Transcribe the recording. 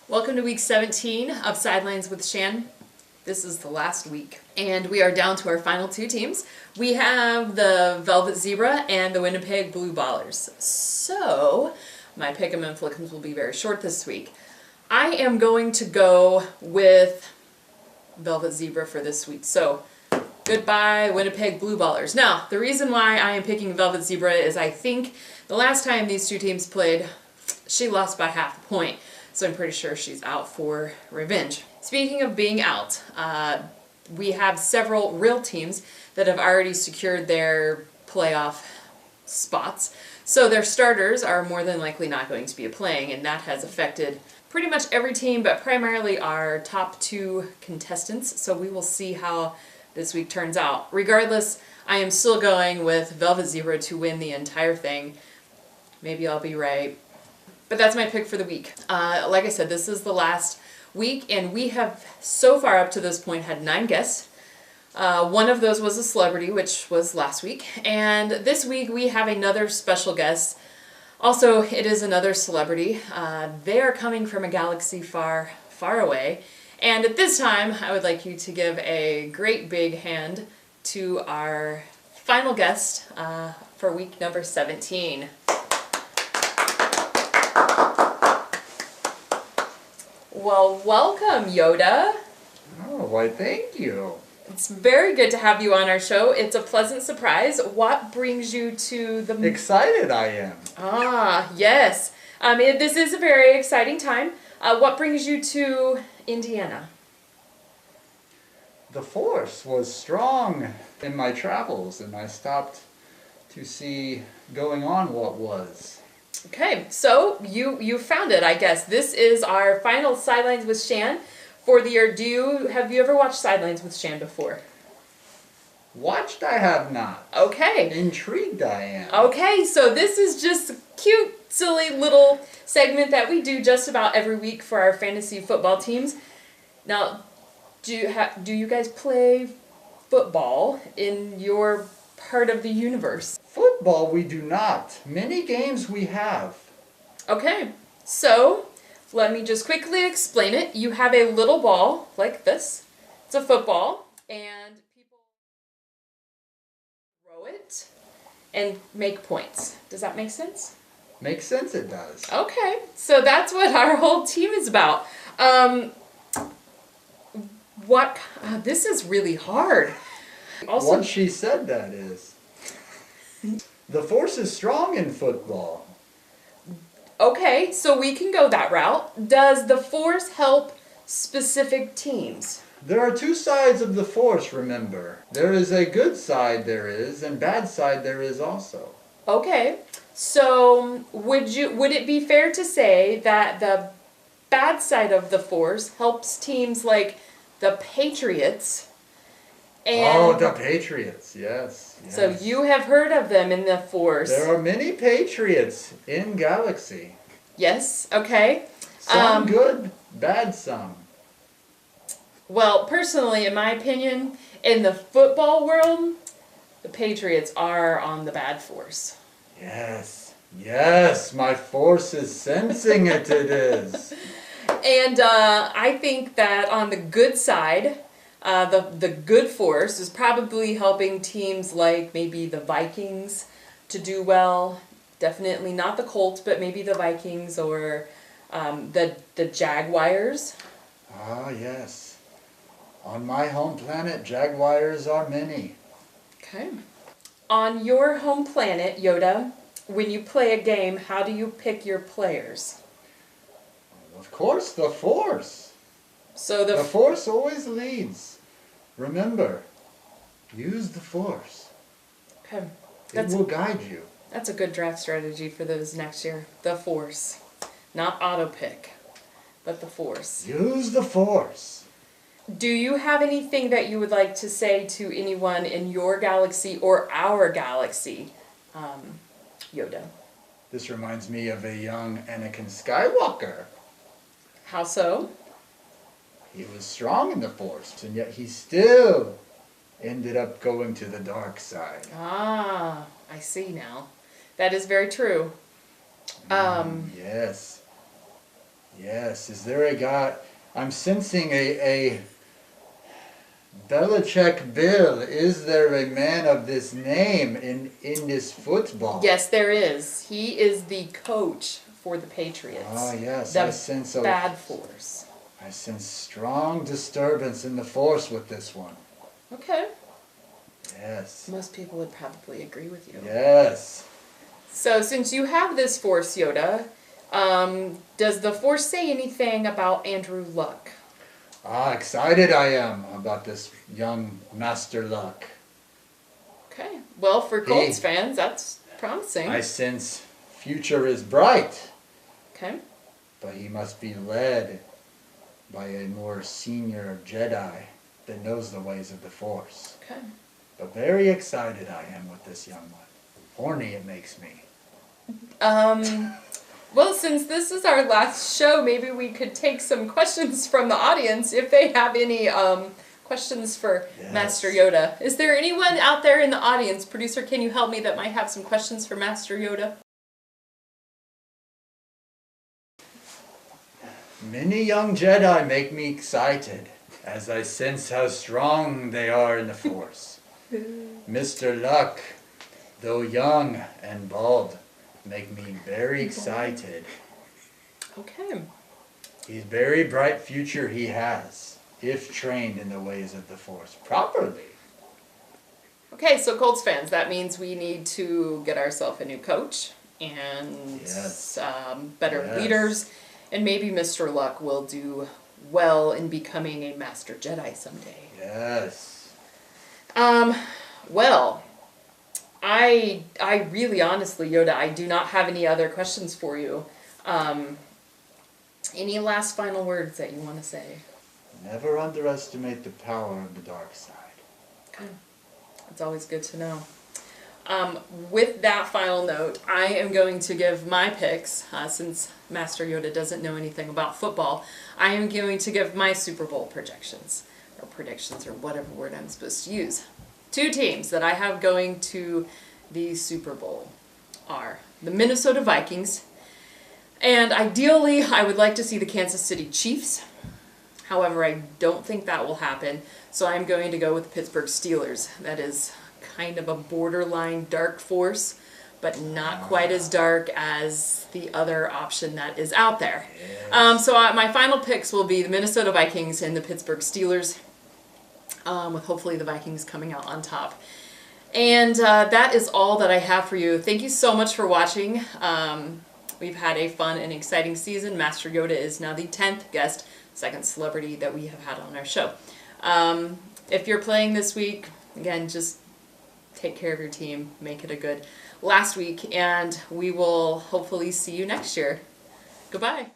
Welcome to week 17 of Sidelines with Shan. This is the last week, and we are down to our final two teams. We have the Velvet Zebra and the Winnipeg Blue Ballers. So, my pick'em and flick'ems will be very short this week. I am going to go with Velvet Zebra for this week. So, goodbye Winnipeg Blue Ballers. Now, the reason why I am picking Velvet Zebra is I think the last time these two teams played, she lost by half a point. So I'm pretty sure she's out for revenge. Speaking of being out, we have several real teams that have already secured their playoff spots. So their starters are more than likely not going to be playing, and that has affected pretty much every team, but primarily our top two contestants. So we will see how this week turns out. Regardless, I am still going with Velvet Zebra to win the entire thing. Maybe I'll be right. But that's my pick for the week. Like I said, this is the last week, and we have so far up to this point had 9 guests. One of those was a celebrity, which was last week. And this week we have another special guest. Also, it is another celebrity. They are coming from a galaxy far, far away. And at this time, I would like you to give a great big hand to our final guest for week number 17. Well, welcome, Yoda. Oh, why, thank you. It's very good to have you on our show. It's a pleasant surprise. What brings you to the... Excited I am. Ah, yes. This is a very exciting time. What brings you to Indiana? The force was strong in my travels, and I stopped to see going on what was. Okay, so you found it, I guess. This is our final Sidelines with Shan for the year. Have you ever watched Sidelines with Shan before? Watched I have not. Okay. Intrigued I am. Okay, so this is just a cute, silly little segment that we do just about every week for our fantasy football teams. Now, do you guys play football in your part of the universe? Football we do not. Many games we have. Okay, so let me just quickly explain it. You have a little ball like this. It's a football, and people throw it and make points. Does that make sense? Makes sense, it does. Okay, so that's what our whole team is about. This is really hard. Also, what she said, that is. The force is strong in football. Okay, so we can go that route. Does the force help specific teams? There are two sides of the force, remember. There is a good side there is, and bad side there is also. Okay, so would it be fair to say that the bad side of the force helps teams like the Patriots? And the Patriots, yes. So you have heard of them in the force. There are many Patriots in Galaxy. Yes, okay. Some good, bad some. Well, personally, in my opinion, in the football world, the Patriots are on the bad force. Yes, my force is sensing it is. And I think that on the good side, the good force is probably helping teams like maybe the Vikings to do well. Definitely not the Colts, but maybe the Vikings or the Jaguars. Ah, yes. On my home planet, Jaguars are many. Okay. On your home planet, Yoda, when you play a game, how do you pick your players? Of course, the force. So the force always leads. Remember, use the force. Okay. It will guide you. That's a good draft strategy for those next year. The force. Not auto pick, but the force. Use the force. Do you have anything that you would like to say to anyone in your galaxy or our galaxy, Yoda? This reminds me of a young Anakin Skywalker. How so? He was strong in the Force, and yet he still ended up going to the dark side. Ah, I see now. That is very true. Yes. Yes, is there a guy? I'm sensing a Belichick Bill. Is there a man of this name in this football? Yes, there is. He is the coach for the Patriots. Ah, yes, the I sense a bad force. I sense strong disturbance in the force with this one. Okay. Yes. Most people would probably agree with you. Yes. So since you have this force, Yoda, does the force say anything about Andrew Luck? Ah, excited I am about this young Master Luck. Okay. Well, for Colts fans, that's promising. I sense future is bright, Okay. but he must be led by a more senior Jedi that knows the ways of the Force. Okay. But very excited I am with this young one. Horny it makes me. Well, since this is our last show, maybe we could take some questions from the audience if they have any questions for Yes. Master Yoda. Is there anyone out there in the audience, producer, can you help me, that might have some questions for Master Yoda? Many young Jedi make me excited as I sense how strong they are in the Force. Mr. Luck, though young and bald, make me very excited. Okay. He's very bright future he has, if trained in the ways of the Force properly. Okay, so Colts fans, that means we need to get ourselves a new coach and Yes. better Yes. leaders, and maybe Mr. Luck will do well in becoming a Master Jedi someday. Yes. Well, I really honestly, Yoda, I do not have any other questions for you. Any last final words that you want to say? Never underestimate the power of the dark side. Okay. It's always good to know. With that final note, I am going to give my picks, since Master Yoda doesn't know anything about football. I am going to give my Super Bowl projections, or whatever word I'm supposed to use. 2 teams that I have going to the Super Bowl are the Minnesota Vikings, and ideally I would like to see the Kansas City Chiefs. However, I don't think that will happen, so I'm going to go with the Pittsburgh Steelers. That is kind of a borderline dark force, but not quite as dark as the other option that is out there. Yes. So my final picks will be the Minnesota Vikings and the Pittsburgh Steelers, with hopefully the Vikings coming out on top. And that is all that I have for you. Thank you so much for watching. We've had a fun and exciting season. Master Yoda is now the 10th guest, second celebrity that we have had on our show. If you're playing this week, again, just take care of your team, make it a good last week, and we will hopefully see you next year. Goodbye.